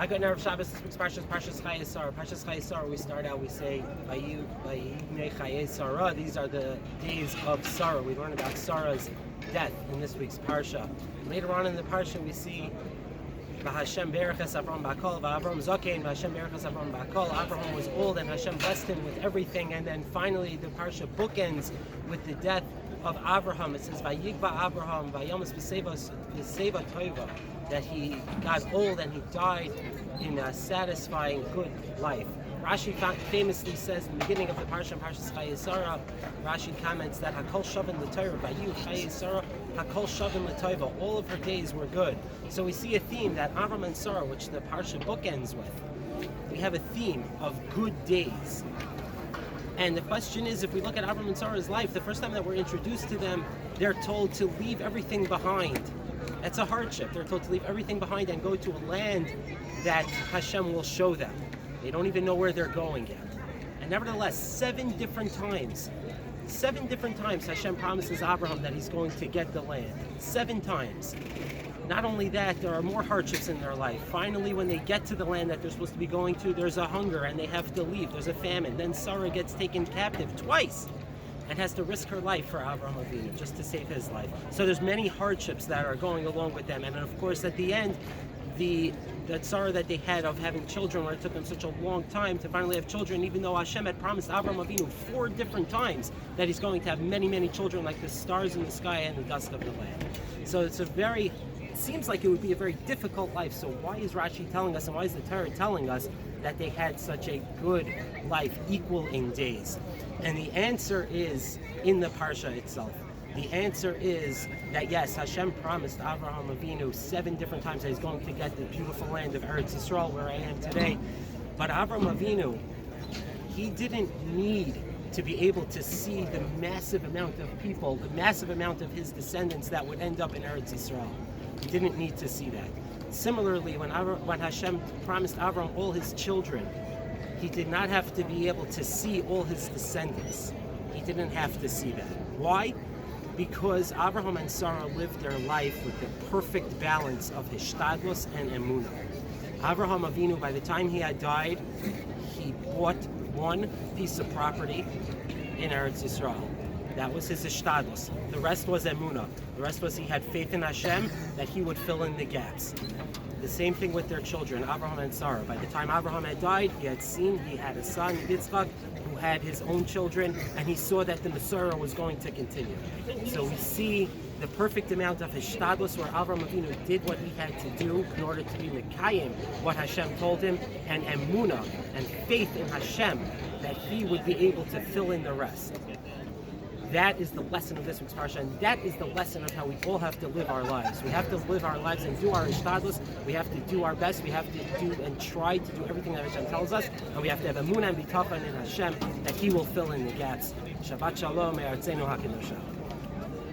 I got Erev Shabbos. This week's Parshas Chayei. Parshas Chayei. We start out. We say Chayei Sarah. These are the days of Sarah. We learn about Sarah's death in this week's parsha. Later on in the parsha, we see Hashem Bereches Avram Bakol, Avram Zakein, Hashem Bereches Avram Bakol. Avraham was old, and Hashem blessed him with everything. And then finally, the parsha bookends with the death of Avraham. It says Vayigva Avraham Vayomas B'Seva Toiva, that he got old and he died in a satisfying good life. Rashi famously says in the beginning of the parsha, Parshas Chayei, Rashi comments that Hakol Shavin L'Torah, Vayu Chayei Sarah, Hakol Shavin L'Torah, all of her days were good. So we see a theme that Avram and Sarah, which the parsha bookends with, we have a theme of good days. And the question is, if we look at Avram and Sarah's life, the first time that we're introduced to them, they're told to leave everything behind. That's a hardship. They're told to leave everything behind and go to a land that Hashem will show them. They don't even know where they're going yet. And nevertheless, seven different times Hashem promises Abraham that he's going to get the land. 7 times. Not only that, there are more hardships in their life. Finally, when they get to the land that they're supposed to be going to, there's a hunger and they have to leave. There's a famine. Then Sarah gets taken captive twice and has to risk her life for Avraham Avinu just to save his life. So there's many hardships that are going along with them. And of course, at the end, that sorrow that they had of having children, where it took them such a long time to finally have children, even though Hashem had promised Avraham Avinu 4 different times that he's going to have many, many children, like the stars in the sky and the dust of the land. So it seems like it would be a very difficult life. So why is Rashi telling us, and why is the Torah telling us that they had such a good life, equal in days? And the answer is in the parsha itself. The answer is that yes, Hashem promised Avraham Avinu 7 different times that he's going to get the beautiful land of Eretz Yisrael, where I am today. But Avraham Avinu, he didn't need to be able to see the massive amount of people, the massive amount of his descendants that would end up in Eretz Yisrael. He didn't need to see that. Similarly, when Hashem promised Avram all his children, he did not have to be able to see all his descendants. He didn't have to see that. Why? Because Abraham and Sarah lived their life with the perfect balance of Hishtadlus and Emunah. Avraham Avinu, by the time he had died, he bought 1 piece of property in Eretz Yisrael. That was his Hishtadlus. The rest was Emunah. The rest was he had faith in Hashem that he would fill in the gaps. The same thing with their children, Abraham and Sarah. By the time Abraham had died, he had a son, Yitzchak, who had his own children, and he saw that the Messiah was going to continue. So we see the perfect amount of Hishtadlus, where Avraham Avinu did what he had to do in order to be Mekayim, what Hashem told him, and Emunah, and faith in Hashem, that he would be able to fill in the rest. That is the lesson of this week's parsha, and that is the lesson of how we all have to live our lives. We have to live our lives and do our Hishtadlus. We have to do our best. We have to do and try to do everything that Hashem tells us, and we have to have Emunah and Bitachon in Hashem that He will fill in the gaps. Shabbat Shalom, Me'artzenu HaKadoshah.